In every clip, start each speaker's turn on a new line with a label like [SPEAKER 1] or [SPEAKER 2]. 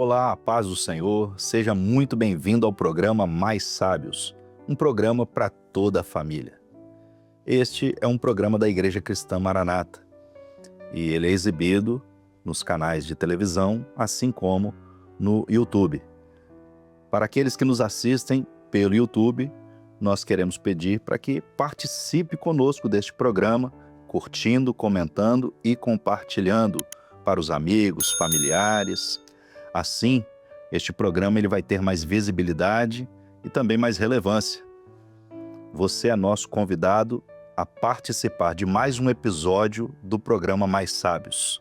[SPEAKER 1] Olá, a paz do Senhor, seja muito bem-vindo ao programa Mais Sábios, um programa para toda a família. Este é um programa da Igreja Cristã Maranata e ele é exibido nos canais de televisão, assim como no YouTube. Para aqueles que nos assistem pelo YouTube, nós queremos pedir para que participe conosco deste programa, curtindo, comentando e compartilhando para os amigos, familiares. Assim, este programa ele vai ter mais visibilidade e também mais relevância. Você é nosso convidado a participar de mais um episódio do programa Mais Sábios.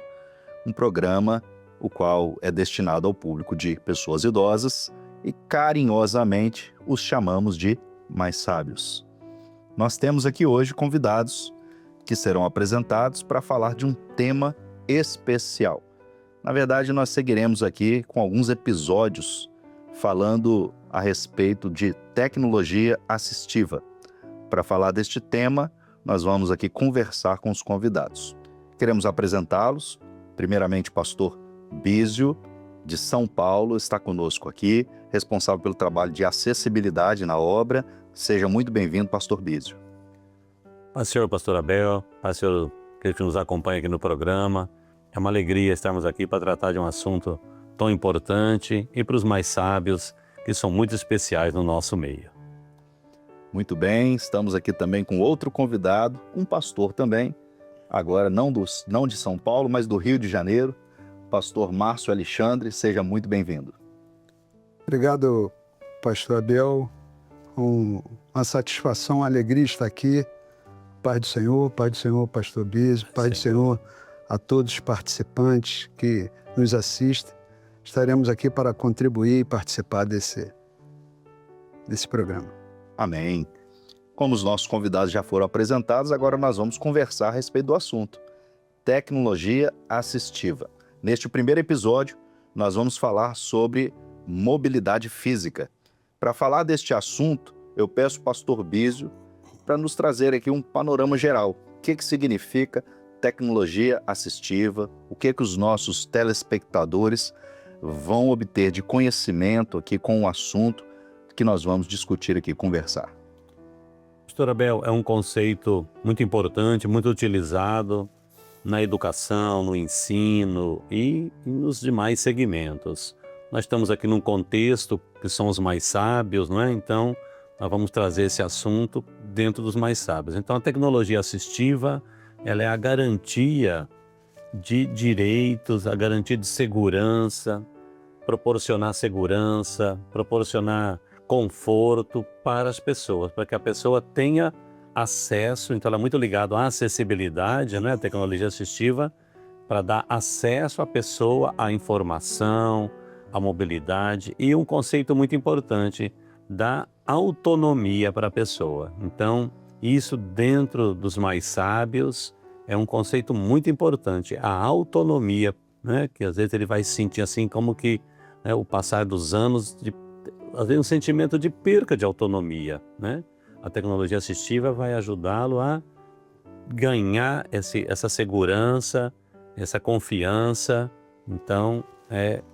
[SPEAKER 1] Um programa o qual é destinado ao público de pessoas idosas e carinhosamente os chamamos de Mais Sábios. Nós temos aqui hoje convidados que serão apresentados para falar de um tema especial. Na verdade, nós seguiremos aqui com alguns episódios falando a respeito de tecnologia assistiva. Para falar deste tema, nós vamos aqui conversar com os convidados. Queremos apresentá-los. Primeiramente, o pastor Bísio, de São Paulo, está conosco aqui, responsável pelo trabalho de acessibilidade na obra. Seja muito bem-vindo, pastor Bísio.
[SPEAKER 2] Paz do Senhor, pastor Abel, paz do Senhor que nos acompanha aqui no programa. É uma alegria estarmos aqui para tratar de um assunto tão importante e para os mais sábios, que são muito especiais no nosso meio.
[SPEAKER 1] Muito bem, estamos aqui também com outro convidado, um pastor também, agora não de São Paulo, mas do Rio de Janeiro, pastor Márcio Alexandre, seja muito bem-vindo.
[SPEAKER 3] Obrigado, pastor Abel, uma satisfação, uma alegria estar aqui. Paz do Senhor, pastor Bísio, paz do Senhor a todos os participantes que nos assistem. Estaremos aqui para contribuir e participar desse programa.
[SPEAKER 1] Amém. Como os nossos convidados já foram apresentados, agora nós vamos conversar a respeito do assunto. Tecnologia assistiva. Neste primeiro episódio, nós vamos falar sobre mobilidade física. Para falar deste assunto, eu peço ao pastor Bísio para nos trazer aqui um panorama geral. O que significa tecnologia assistiva? O que os nossos telespectadores vão obter de conhecimento aqui com o assunto que nós vamos discutir aqui, conversar?
[SPEAKER 2] Pastor Abel, é um conceito muito importante, muito utilizado na educação, no ensino e nos demais segmentos. Nós estamos aqui num contexto que são os mais sábios, não é? Então, nós vamos trazer esse assunto dentro dos mais sábios. Então, a tecnologia assistiva, ela é a garantia de direitos, a garantia de segurança, proporcionar conforto para as pessoas, para que a pessoa tenha acesso. Então ela é muito ligada à acessibilidade, né? A tecnologia assistiva, para dar acesso à pessoa à informação, à mobilidade e um conceito muito importante da autonomia para a pessoa. Então, isso dentro dos mais sábios é um conceito muito importante, a autonomia, né? Que às vezes ele vai se sentir assim como que, né, o passar dos anos, às vezes um sentimento de perca de autonomia, né? A tecnologia assistiva vai ajudá-lo a ganhar essa segurança, essa confiança, então,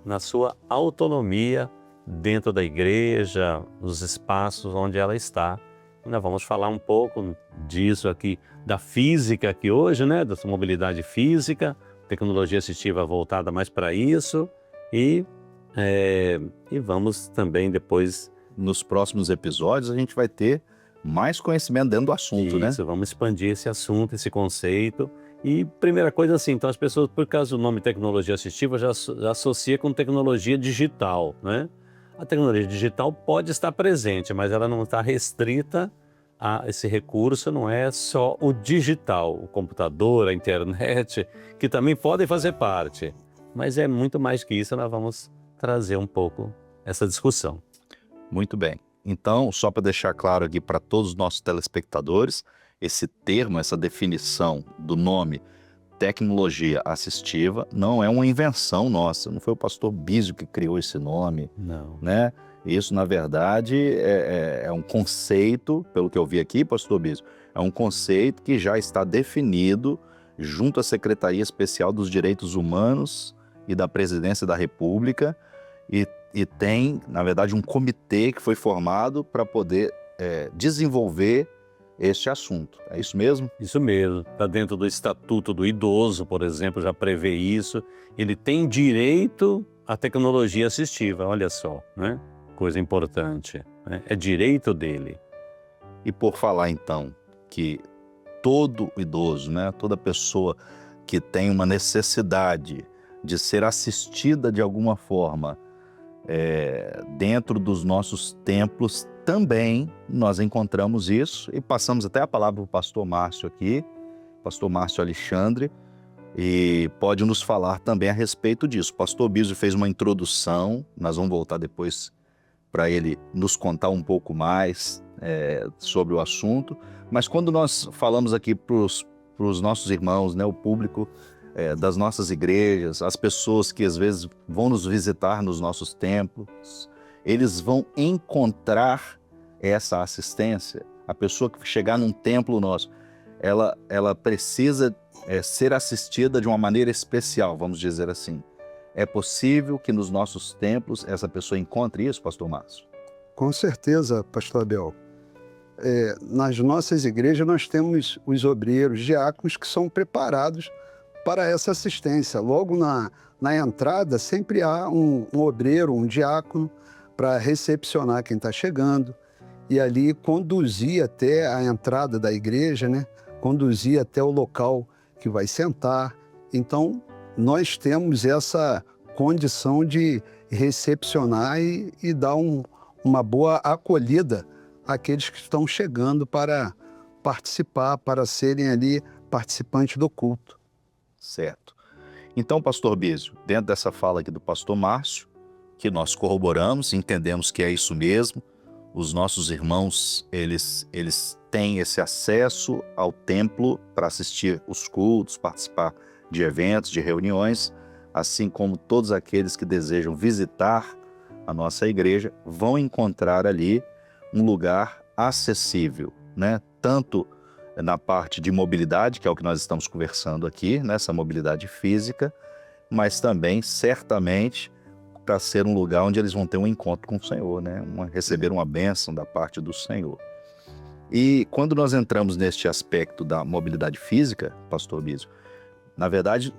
[SPEAKER 2] na sua autonomia dentro da igreja, nos espaços onde ela está. E nós vamos falar um pouco disso aqui, da física aqui hoje, né? Da sua mobilidade física, tecnologia assistiva voltada mais para isso e vamos também depois...
[SPEAKER 1] Nos próximos episódios a gente vai ter mais conhecimento dentro do assunto, né?
[SPEAKER 2] Isso, vamos expandir esse assunto, esse conceito. E primeira coisa assim, então as pessoas, por causa do nome tecnologia assistiva, já associa com tecnologia digital, né? A tecnologia digital pode estar presente, mas ela não está restrita a esse recurso, não é só o digital, o computador, a internet, que também podem fazer parte. Mas é muito mais que isso, nós vamos trazer um pouco essa discussão.
[SPEAKER 1] Muito bem. Então, só para deixar claro aqui para todos os nossos telespectadores, esse termo, essa definição do nome tecnologia assistiva não é uma invenção nossa, não foi o pastor Bísio que criou esse nome,
[SPEAKER 2] Não.
[SPEAKER 1] né? Isso, na verdade, é um conceito, pelo que eu vi aqui, pastor Bísio, é um conceito que já está definido junto à Secretaria Especial dos Direitos Humanos e da Presidência da República, e tem, na verdade, um comitê que foi formado para poder desenvolver este assunto. É isso mesmo?
[SPEAKER 2] Isso mesmo. Está dentro do Estatuto do Idoso, por exemplo, já prevê isso. Ele tem direito à tecnologia assistiva, olha só, né? Coisa importante, né? É direito dele.
[SPEAKER 1] E por falar, então, que todo idoso, né, toda pessoa que tem uma necessidade de ser assistida de alguma forma dentro dos nossos templos, também nós encontramos isso e passamos até a palavra para o pastor Márcio aqui, pastor Márcio Alexandre, e pode nos falar também a respeito disso. O pastor Biso fez uma introdução, nós vamos voltar depois para ele nos contar um pouco mais sobre o assunto, mas quando nós falamos aqui para os nossos irmãos, né, o público das nossas igrejas, as pessoas que às vezes vão nos visitar nos nossos templos, eles vão encontrar essa assistência. A pessoa que chegar num templo nosso, ela precisa ser assistida de uma maneira especial, vamos dizer assim. É possível que nos nossos templos essa pessoa encontre isso, pastor Márcio?
[SPEAKER 3] Com certeza, pastor Abel. Nas nossas igrejas nós temos os obreiros, diáconos que são preparados para essa assistência. Logo na entrada sempre há um obreiro, um diácono para recepcionar quem está chegando e ali conduzir até a entrada da igreja, né? Conduzir até o local que vai sentar. Então, nós temos essa condição de recepcionar e dar uma boa acolhida àqueles que estão chegando para participar, para serem ali participantes do culto.
[SPEAKER 1] Certo. Então, pastor Bísio, dentro dessa fala aqui do pastor Márcio, que nós corroboramos, entendemos que é isso mesmo, os nossos irmãos, eles têm esse acesso ao templo para assistir os cultos, participar de eventos, de reuniões, assim como todos aqueles que desejam visitar a nossa igreja vão encontrar ali um lugar acessível, né? Tanto na parte de mobilidade, que é o que nós estamos conversando aqui, nessa mobilidade física, mas também, certamente, para ser um lugar onde eles vão ter um encontro com o Senhor, né? Receber uma bênção da parte do Senhor. E quando nós entramos neste aspecto da mobilidade física, pastor Bísio, na verdade,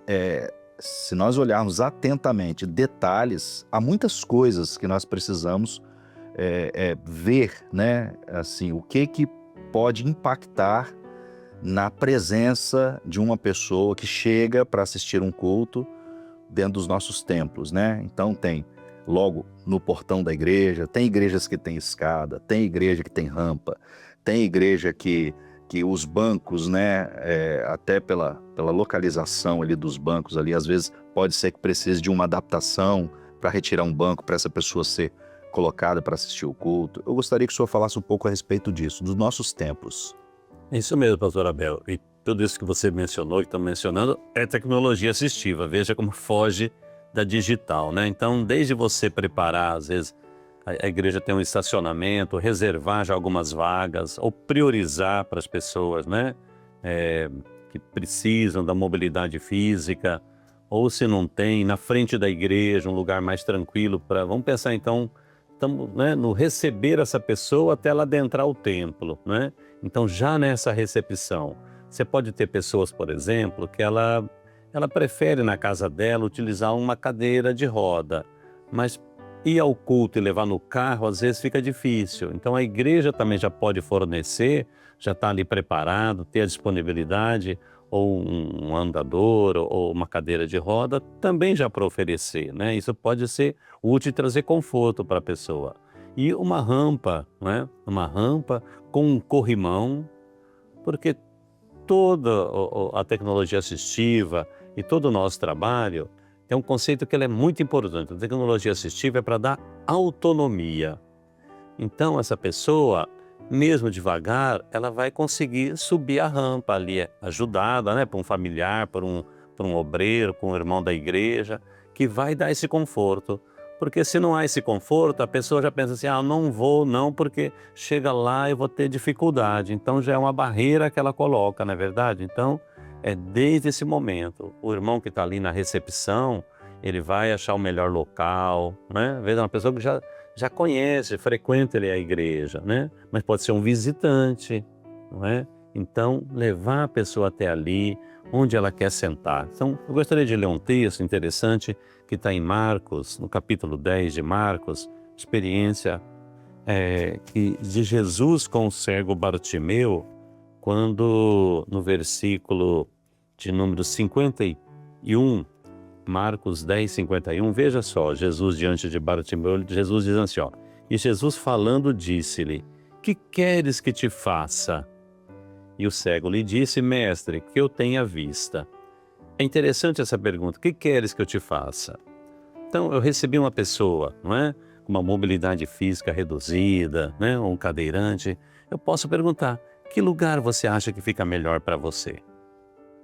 [SPEAKER 1] se nós olharmos atentamente detalhes, há muitas coisas que nós precisamos ver, né? Assim, o que pode impactar na presença de uma pessoa que chega para assistir um culto dentro dos nossos templos, né? Então tem logo no portão da igreja, tem igrejas que tem escada, tem igreja que tem rampa, tem igreja que os bancos, né, até pela localização ali dos bancos ali, às vezes pode ser que precise de uma adaptação para retirar um banco para essa pessoa ser colocada para assistir o culto. Eu gostaria que o senhor falasse um pouco a respeito disso, dos nossos templos.
[SPEAKER 2] Isso mesmo, pastor Abel. E tudo isso que você mencionou, que estão mencionando, é tecnologia assistiva. Veja como foge da digital, né? Então, desde você preparar, às vezes, a igreja tem um estacionamento, reservar já algumas vagas, ou priorizar para as pessoas, né? Que precisam da mobilidade física, ou se não tem, na frente da igreja, um lugar mais tranquilo para... Vamos pensar, então, né, no receber essa pessoa até ela adentrar o templo, né? Então, já nessa recepção, você pode ter pessoas, por exemplo, que ela prefere na casa dela utilizar uma cadeira de roda, mas ir ao culto e levar no carro, às vezes fica difícil. Então, a igreja também já pode fornecer, já está ali preparado, ter a disponibilidade, ou um andador, ou uma cadeira de roda, também já para oferecer, né? Isso pode ser útil e trazer conforto para a pessoa. E uma rampa, né? Uma rampa com um corrimão, porque toda a tecnologia assistiva e todo o nosso trabalho tem um conceito que ele é muito importante. A tecnologia assistiva é para dar autonomia. Então, essa pessoa, mesmo devagar, ela vai conseguir subir a rampa ali, ajudada, né, por um familiar, por um obreiro, por um irmão da igreja, que vai dar esse conforto. Porque se não há esse conforto, a pessoa já pensa assim, não vou não, porque chega lá e vou ter dificuldade. Então já é uma barreira que ela coloca, não é verdade? Então, desde esse momento, o irmão que está ali na recepção, ele vai achar o melhor local, né? Às vezes é uma pessoa que já conhece, frequenta a igreja, né? Mas pode ser um visitante, não é? Então, levar a pessoa até ali, onde ela quer sentar. Então, eu gostaria de ler um texto interessante que está em Marcos, no capítulo 10 de Marcos, experiência de Jesus com o cego Bartimeu, quando no versículo de número 51, Marcos 10, 51, veja só, Jesus diante de Bartimeu, Jesus diz assim, ó, e Jesus falando disse-lhe, que queres que te faça? E o cego lhe disse, mestre, que eu tenha vista. É interessante essa pergunta, que queres que eu te faça? Então, eu recebi uma pessoa, não é? Com uma mobilidade física reduzida, né? Um cadeirante. Eu posso perguntar, que lugar você acha que fica melhor para você?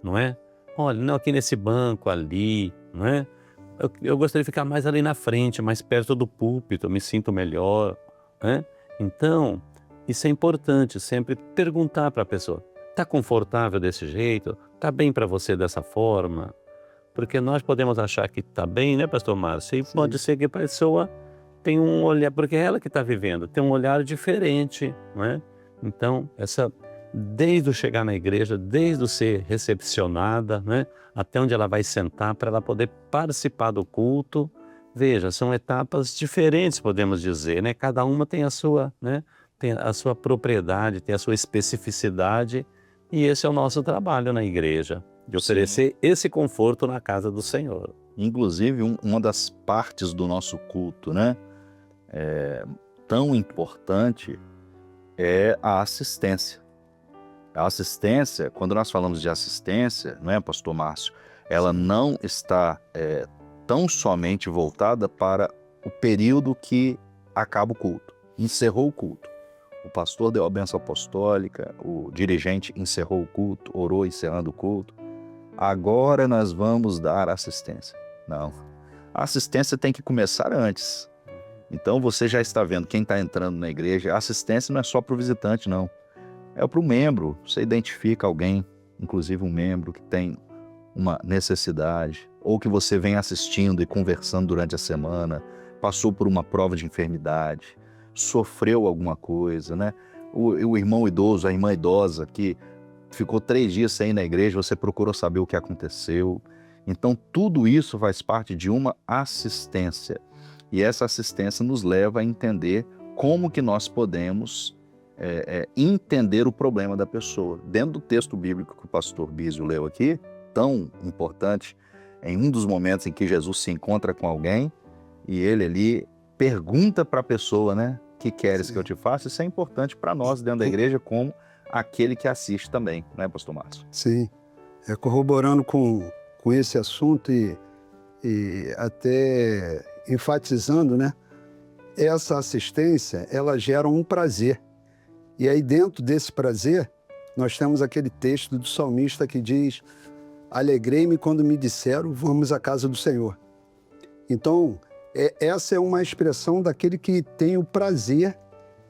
[SPEAKER 2] Não é? Olha, não, aqui nesse banco, ali, não é? Eu gostaria de ficar mais ali na frente, mais perto do púlpito, eu me sinto melhor, né? Então, isso é importante, sempre perguntar para a pessoa, está confortável desse jeito? Está bem para você dessa forma? Porque nós podemos achar que está bem, né, pastor Márcio? E pode ser que a pessoa tem um olhar, porque é ela que está vivendo, tem um olhar diferente, não é? Então, desde o chegar na igreja, desde o ser recepcionada, né, até onde ela vai sentar para ela poder participar do culto, veja, são etapas diferentes, podemos dizer, né? Cada uma tem a sua, né, tem a sua propriedade, tem a sua especificidade, e esse é o nosso trabalho na igreja, de oferecer esse conforto na casa do Senhor.
[SPEAKER 1] Inclusive, uma das partes do nosso culto, né, tão importante é a assistência. A assistência, quando nós falamos de assistência, não é, pastor Márcio? Ela não está tão somente voltada para o período que acaba o culto. Encerrou o culto. O pastor deu a bênção apostólica, o dirigente encerrou o culto, orou encerrando o culto. Agora nós vamos dar assistência. Não. A assistência tem que começar antes. Então você já está vendo quem está entrando na igreja. A assistência não é só para o visitante, não. É para o membro. Você identifica alguém, inclusive um membro que tem uma necessidade, ou que você vem assistindo e conversando durante a semana, passou por uma prova de enfermidade, sofreu alguma coisa, né? O irmão idoso, a irmã idosa que ficou 3 dias sem ir na igreja, você procurou saber o que aconteceu. Então, tudo isso faz parte de uma assistência. E essa assistência nos leva a entender como que nós podemos entender o problema da pessoa. Dentro do texto bíblico que o pastor Bísio leu aqui, tão importante, em um dos momentos em que Jesus se encontra com alguém e ele ali pergunta para a pessoa, né? Que queres que eu te faça? Isso é importante para nós dentro da igreja, como aquele que assiste também, né, pastor Márcio?
[SPEAKER 3] Sim, corroborando com esse assunto e até enfatizando, né? Essa assistência, ela gera um prazer. E aí dentro desse prazer, nós temos aquele texto do salmista que diz: alegrei-me quando me disseram, vamos à casa do Senhor. Então, essa é uma expressão daquele que tem o prazer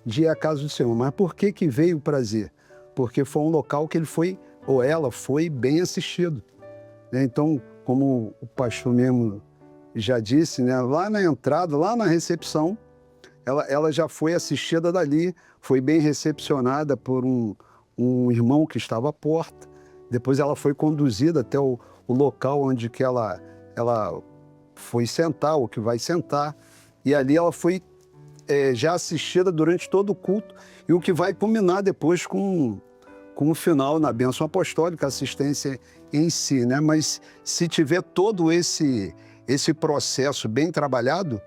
[SPEAKER 3] de ir à casa do Senhor. Mas por que veio o prazer? Porque foi um local que ele foi, ou ela foi, bem assistido. Então, como o pastor mesmo já disse, né, lá na entrada, lá na recepção, ela já foi assistida dali, foi bem recepcionada por um irmão que estava à porta. Depois ela foi conduzida até o local onde que ela foi sentar, ou que vai sentar. E ali ela foi já assistida durante todo o culto, e o que vai culminar depois com o final na bênção apostólica, a assistência em si, né? Mas se tiver todo esse processo bem trabalhado,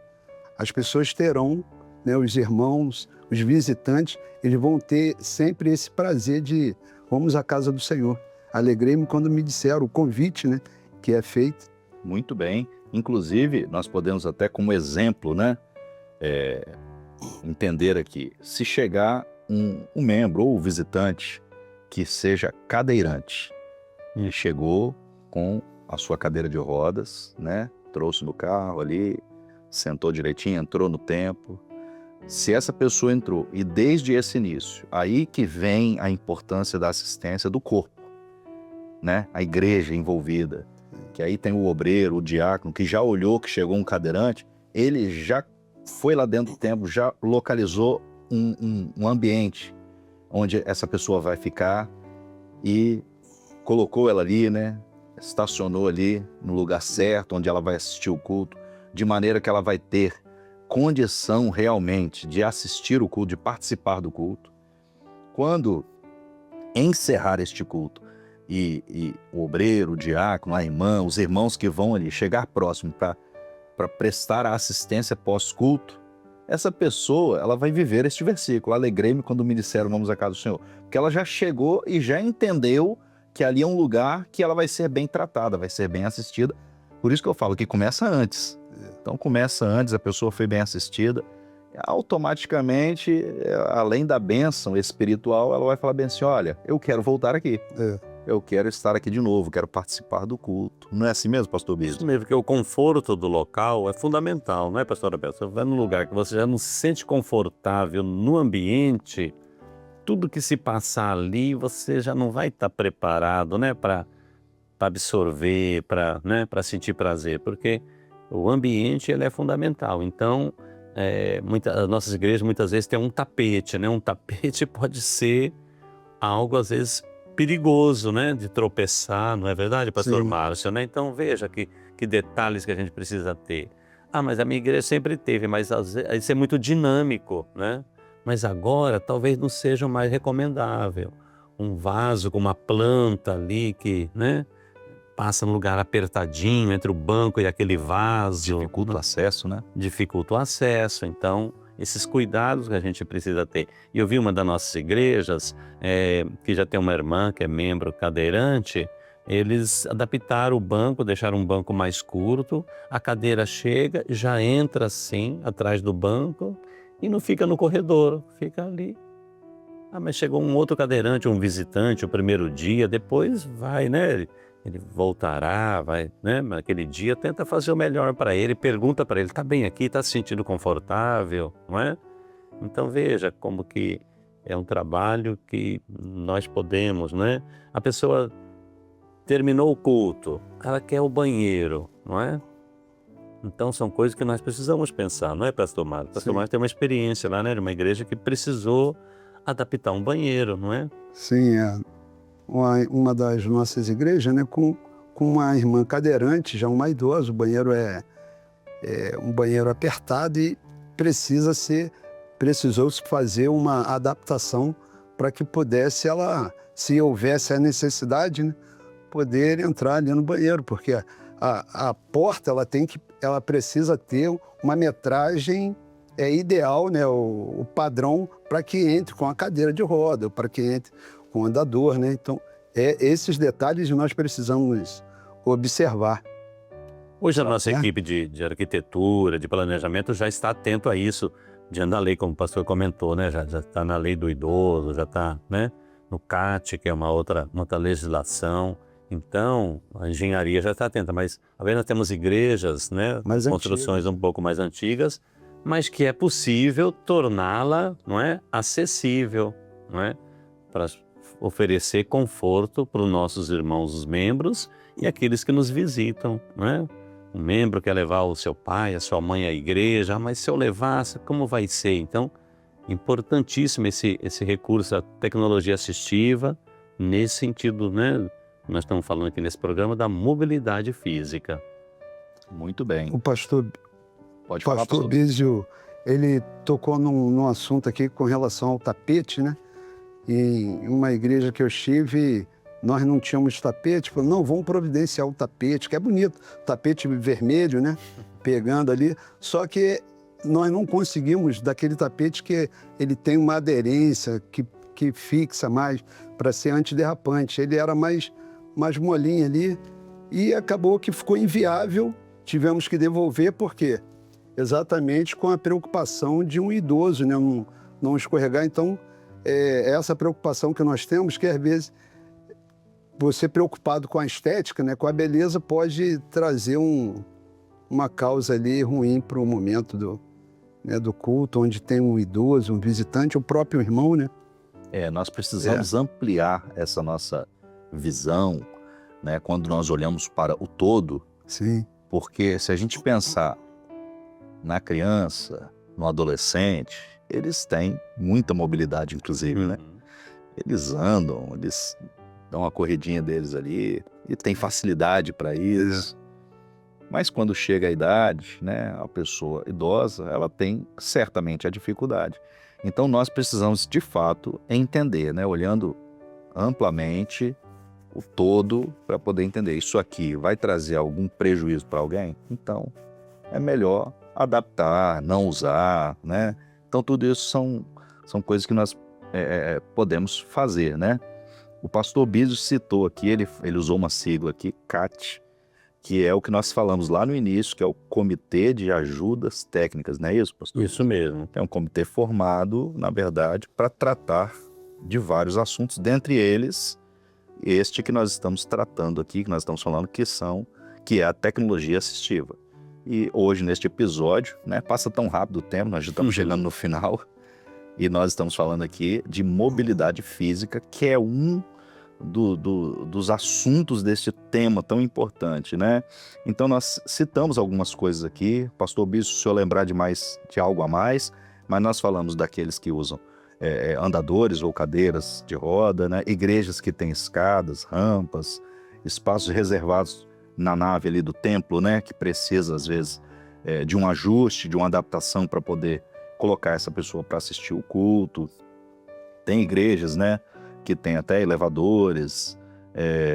[SPEAKER 3] as pessoas terão, né, os irmãos, os visitantes, eles vão ter sempre esse prazer de vamos à casa do Senhor. Alegrei-me quando me disseram, o convite, né, que é feito.
[SPEAKER 1] Muito bem. Inclusive, nós podemos até como exemplo, né, entender aqui, se chegar um membro ou visitante que seja cadeirante, e chegou com a sua cadeira de rodas, né, trouxe no carro ali, sentou direitinho, entrou no templo. Se essa pessoa entrou, e desde esse início, aí que vem a importância da assistência do corpo, né, a igreja envolvida, que aí tem o obreiro, o diácono, que já olhou que chegou um cadeirante, ele já foi lá dentro do templo, já localizou um ambiente onde essa pessoa vai ficar e colocou ela ali, né? Estacionou ali no lugar certo, onde ela vai assistir o culto, de maneira que ela vai ter condição realmente de assistir o culto, de participar do culto. Quando encerrar este culto e o obreiro, o diácono, a irmã, os irmãos que vão ali chegar próximo para prestar a assistência pós-culto, essa pessoa ela vai viver este versículo: alegrei-me quando me disseram vamos à casa do Senhor, porque ela já chegou e já entendeu que ali é um lugar que ela vai ser bem tratada, vai ser bem assistida. Por isso que eu falo que começa antes. Então começa antes, a pessoa foi bem assistida, automaticamente, além da bênção espiritual, ela vai falar bem assim: olha, eu quero voltar aqui. Eu quero estar aqui de novo, quero participar do culto. Não é assim mesmo, pastor Bispo?
[SPEAKER 2] Isso mesmo, porque o conforto do local é fundamental, não é, pastora Bel? Você vai num lugar que você já não se sente confortável no ambiente, tudo que se passar ali, você já não vai estar preparado, né, para absorver, para, né, para sentir prazer, porque o ambiente ele é fundamental. Então, as nossas igrejas muitas vezes têm um tapete, né? Um tapete pode ser algo, às vezes, perigoso, né? De tropeçar, não é verdade, pastor
[SPEAKER 3] Sim.
[SPEAKER 2] Márcio? Né? Então, veja que detalhes que a gente precisa ter. Ah, mas a minha igreja sempre teve, mas às vezes, isso é muito dinâmico, né? Mas agora talvez não seja mais recomendável. Um vaso com uma planta ali que, né? Passa num lugar apertadinho entre o banco e aquele vaso.
[SPEAKER 1] Dificulta o acesso, né?
[SPEAKER 2] Dificulta o acesso. Então, esses cuidados que a gente precisa ter. E eu vi uma das nossas igrejas, que já tem uma irmã que é membro cadeirante, eles adaptaram o banco, deixaram um banco mais curto, a cadeira chega, já entra assim, atrás do banco, e não fica no corredor, fica ali. Ah, mas chegou um outro cadeirante, um visitante, o primeiro dia, depois vai, né? Ele voltará, vai, né? Naquele dia, tenta fazer o melhor para ele, pergunta para ele: tá bem aqui, tá se sentindo confortável, não é? Então veja como que é um trabalho que nós podemos, né? A pessoa terminou o culto, ela quer o banheiro, não é? Então são coisas que nós precisamos pensar, não é, pastor Mário? Pastor Mário tem uma experiência lá, né? De uma igreja que precisou adaptar um banheiro, não é?
[SPEAKER 3] Sim, uma das nossas igrejas, né, com uma irmã cadeirante, já uma idosa, o banheiro é um banheiro apertado e precisou-se fazer uma adaptação para que pudesse ela, se houvesse a necessidade, né, poder entrar ali no banheiro, porque a porta ela precisa ter uma metragem ideal, né, o padrão para que entre com a cadeira de roda, para que entre com o andador, né? Então, esses detalhes nós precisamos observar.
[SPEAKER 2] Hoje a nossa equipe de arquitetura, de planejamento já está atento a isso, diante da lei, como o pastor comentou, né? Já está na lei do idoso, já está, né, no CAT, que é uma outra legislação. Então, a engenharia já está atenta, mas às vezes nós temos igrejas, né, construções um pouco mais antigas, mas que é possível torná-la, não é, acessível, não é, para oferecer conforto para os nossos irmãos, os membros e aqueles que nos visitam, não é? Um membro quer levar o seu pai, a sua mãe à igreja, mas se eu levasse, como vai ser? Então, importantíssimo esse recurso da tecnologia assistiva, nesse sentido, né? Nós estamos falando aqui nesse programa da mobilidade física.
[SPEAKER 1] Muito bem.
[SPEAKER 3] O pastor
[SPEAKER 1] Pastor
[SPEAKER 3] Bísio, ele tocou num assunto aqui com relação ao tapete, né? Em uma igreja que eu estive, nós não tínhamos tapete, falou, não, vamos providenciar o tapete, que é bonito, tapete vermelho, né? Pegando ali, só que nós não conseguimos daquele tapete que ele tem uma aderência, que fixa mais para ser antiderrapante. Ele era mais molinho ali e acabou que ficou inviável, tivemos que devolver, por quê? Exatamente com a preocupação de um idoso, né? Não escorregar. Então, essa preocupação que nós temos, que às vezes você preocupado com a estética, né, com a beleza, pode trazer uma causa ali ruim para o momento do culto, onde tem um idoso, um visitante, o próprio irmão, né?
[SPEAKER 1] Nós precisamos ampliar essa nossa visão, né? Quando nós olhamos para o todo,
[SPEAKER 3] Sim,
[SPEAKER 1] porque se a gente pensar na criança, no adolescente, eles têm muita mobilidade, inclusive, né? Eles andam, eles dão uma corridinha deles ali e tem facilidade para isso. Mas quando chega a idade, né, a pessoa idosa, ela tem certamente a dificuldade. Então nós precisamos, de fato, entender, né, olhando amplamente o todo para poder entender. Isso aqui vai trazer algum prejuízo para alguém? Então é melhor adaptar, não usar, né? Então tudo isso são coisas que nós podemos fazer, né? O pastor Bísio citou aqui, ele usou uma sigla aqui, CAT, que é o que nós falamos lá no início, que é o Comitê de Ajudas Técnicas, não é isso, pastor?
[SPEAKER 2] Isso mesmo.
[SPEAKER 1] É um comitê formado, na verdade, para tratar de vários assuntos, dentre eles este que nós estamos tratando aqui, que nós estamos falando, que é a tecnologia assistiva. E hoje, neste episódio, né, passa tão rápido o tempo, nós já estamos chegando no final, e nós estamos falando aqui de mobilidade física, que é um dos assuntos deste tema tão importante, né? Então nós citamos algumas coisas aqui, pastor Bispo, se o senhor lembrar de algo a mais, mas nós falamos daqueles que usam andadores ou cadeiras de roda, né? Igrejas que têm escadas, rampas, espaços reservados na nave ali do templo, né? Que precisa às vezes de um ajuste, de uma adaptação para poder colocar essa pessoa para assistir o culto. Tem igrejas, né, que tem até elevadores,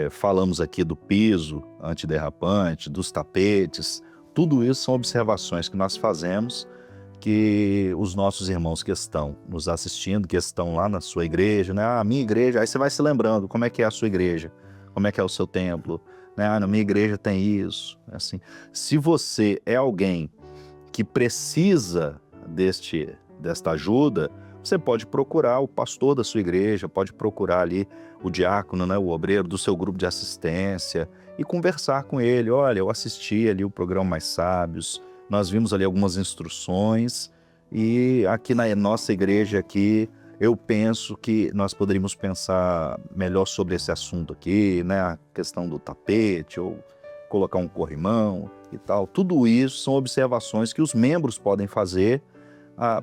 [SPEAKER 1] falamos aqui do piso antiderrapante, dos tapetes, tudo isso são observações que nós fazemos, que os nossos irmãos que estão nos assistindo, que estão lá na sua igreja, né, a minha igreja, aí você vai se lembrando como é que é a sua igreja, como é que é o seu templo, né, na minha igreja tem isso, assim. Se você é alguém que precisa desta ajuda, você pode procurar o pastor da sua igreja, pode procurar ali o diácono, né, o obreiro do seu grupo de assistência e conversar com ele. Olha, eu assisti ali o programa Mais Sábios, nós vimos ali algumas instruções e aqui na nossa igreja aqui, eu penso que nós poderíamos pensar melhor sobre esse assunto aqui, né, a questão do tapete ou colocar um corrimão e tal. Tudo isso são observações que os membros podem fazer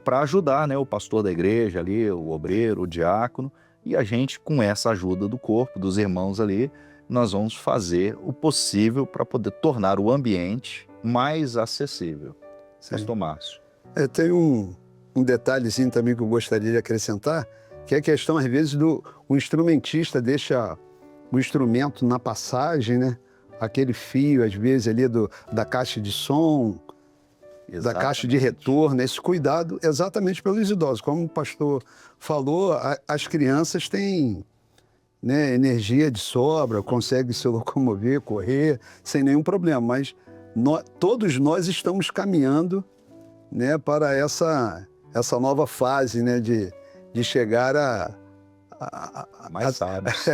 [SPEAKER 1] para ajudar, né, o pastor da igreja ali, o obreiro, o diácono, e a gente, com essa ajuda do corpo, dos irmãos ali, nós vamos fazer o possível para poder tornar o ambiente mais acessível. Pastor Márcio.
[SPEAKER 3] Tem um detalhezinho também que eu gostaria de acrescentar, que é a questão, às vezes, o instrumentista deixa o instrumento na passagem, né? Aquele fio, às vezes, ali da caixa de som, da caixa de retorno, esse cuidado exatamente pelos idosos. Como o pastor falou, as crianças têm, né, energia de sobra, conseguem se locomover, correr, sem nenhum problema, mas todos nós estamos caminhando, né, para essa nova fase, né, de chegar
[SPEAKER 1] Mais sábios.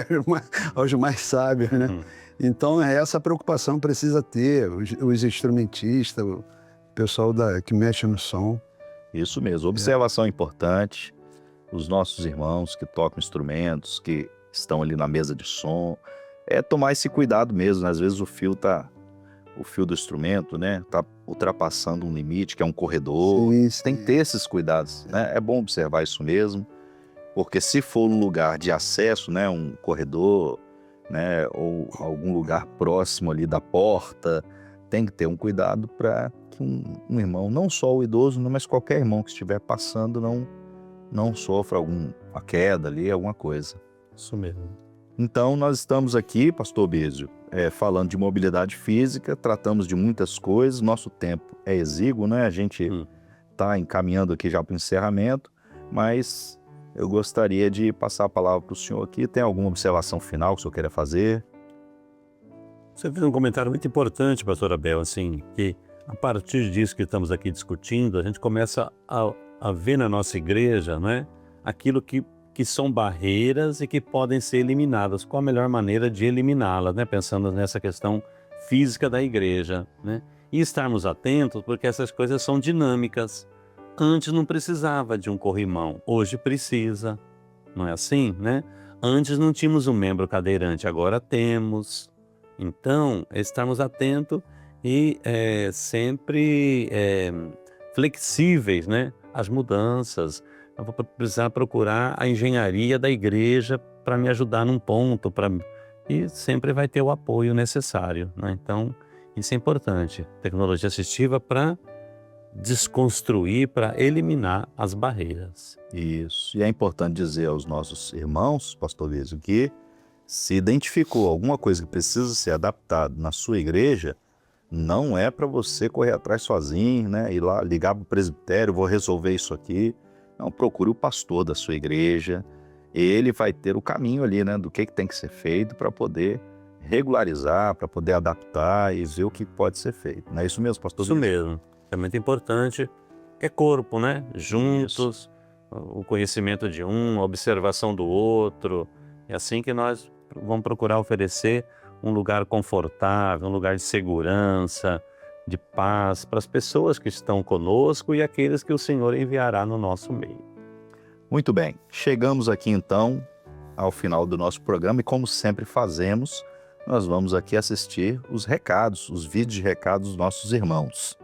[SPEAKER 3] aos mais sábios, né? Então, essa preocupação precisa ter, os instrumentistas, o pessoal que mexe no som.
[SPEAKER 1] Isso mesmo, observação importante, os nossos irmãos que tocam instrumentos, que estão ali na mesa de som, tomar esse cuidado mesmo, né? Às vezes o fio do instrumento, né, tá ultrapassando um limite, que é um corredor,
[SPEAKER 3] Sim.
[SPEAKER 1] Tem que ter esses cuidados, né? É bom observar isso mesmo, porque se for um lugar de acesso, né, um corredor, né, ou algum lugar próximo ali da porta, tem que ter um cuidado para que um irmão, não só o idoso, mas qualquer irmão que estiver passando, não sofra alguma queda ali, alguma coisa.
[SPEAKER 2] Isso mesmo.
[SPEAKER 1] Então, nós estamos aqui, pastor Bísio, falando de mobilidade física, tratamos de muitas coisas, nosso tempo é exíguo, né? A gente está encaminhando aqui já para o encerramento, mas eu gostaria de passar a palavra para o senhor aqui. Tem alguma observação final que o senhor queira fazer?
[SPEAKER 2] Você fez um comentário muito importante, pastor Abel, assim, que a partir disso que estamos aqui discutindo, a gente começa a ver na nossa igreja, né, aquilo que são barreiras e que podem ser eliminadas. Qual a melhor maneira de eliminá-las, né? Pensando nessa questão física da igreja, né? E estarmos atentos, porque essas coisas são dinâmicas. Antes não precisava de um corrimão, hoje precisa. Não é assim, né? Antes não tínhamos um membro cadeirante, agora temos. Então, estarmos atentos e sempre flexíveis, né, às mudanças. Eu vou precisar procurar a engenharia da igreja para me ajudar num ponto, e sempre vai ter o apoio necessário, né? Então, isso é importante. Tecnologia assistiva para desconstruir, para eliminar as barreiras.
[SPEAKER 1] Isso. E é importante dizer aos nossos irmãos, pastor Vísio, que se identificou alguma coisa que precisa ser adaptada na sua igreja, não é para você correr atrás sozinho, né? Ir lá, ligar para o presbitério, vou resolver isso aqui. Não, procure o pastor da sua igreja. Ele vai ter o caminho ali, né? Do que tem que ser feito para poder regularizar, para poder adaptar e ver o que pode ser feito. Não é isso mesmo, pastor?
[SPEAKER 2] Isso mesmo. É muito importante. É corpo, né? Juntos, o conhecimento de um, a observação do outro. É assim que nós vamos procurar oferecer um lugar confortável, um lugar de segurança, de paz para as pessoas que estão conosco e aqueles que o Senhor enviará no nosso meio.
[SPEAKER 1] Muito bem, chegamos aqui então ao final do nosso programa e como sempre fazemos, nós vamos aqui assistir os recados, os vídeos de recados dos nossos irmãos.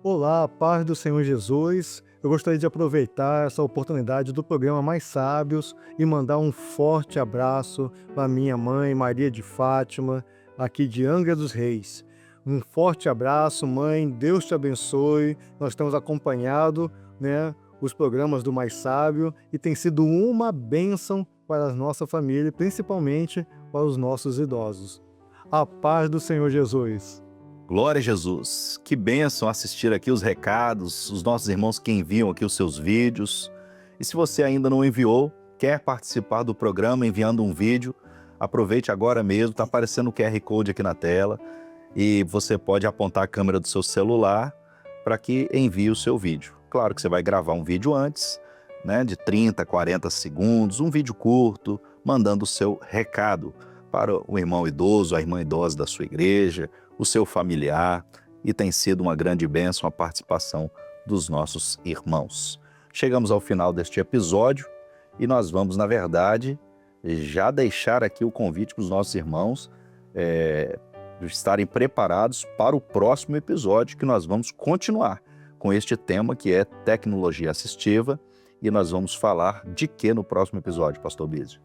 [SPEAKER 4] Olá, paz do Senhor Jesus. Eu gostaria de aproveitar essa oportunidade do programa Mais Sábios e mandar um forte abraço para minha mãe, Maria de Fátima, aqui de Angra dos Reis. Um forte abraço, mãe. Deus te abençoe. Nós temos acompanhado, né, os programas do Mais Sábio e tem sido uma bênção para a nossa família, principalmente para os nossos idosos. A paz do Senhor Jesus.
[SPEAKER 1] Glória a Jesus, que bênção assistir aqui os recados, os nossos irmãos que enviam aqui os seus vídeos. E se você ainda não enviou, quer participar do programa enviando um vídeo, aproveite agora mesmo, está aparecendo o QR Code aqui na tela e você pode apontar a câmera do seu celular para que envie o seu vídeo. Claro que você vai gravar um vídeo antes, né, de 30, 40 segundos, um vídeo curto, mandando o seu recado para o irmão idoso, a irmã idosa da sua igreja, o seu familiar, e tem sido uma grande bênção a participação dos nossos irmãos. Chegamos ao final deste episódio e nós vamos, na verdade, já deixar aqui o convite para os nossos irmãos estarem preparados para o próximo episódio, que nós vamos continuar com este tema que é tecnologia assistiva, e nós vamos falar de que no próximo episódio, pastor Bísio?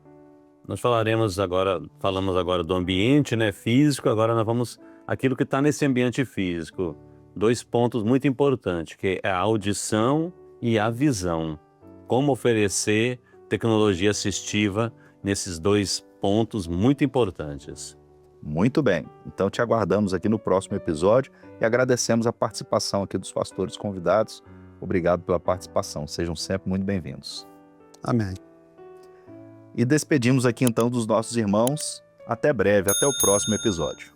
[SPEAKER 2] Nós falamos agora do ambiente, né, físico, agora nós vamos aquilo que está nesse ambiente físico. 2 pontos muito importantes, que é a audição e a visão. Como oferecer tecnologia assistiva nesses 2 pontos muito importantes.
[SPEAKER 1] Muito bem, então te aguardamos aqui no próximo episódio e agradecemos a participação aqui dos pastores convidados. Obrigado pela participação, sejam sempre muito bem-vindos.
[SPEAKER 3] Amém.
[SPEAKER 1] E despedimos aqui então dos nossos irmãos. Até breve, até o próximo episódio.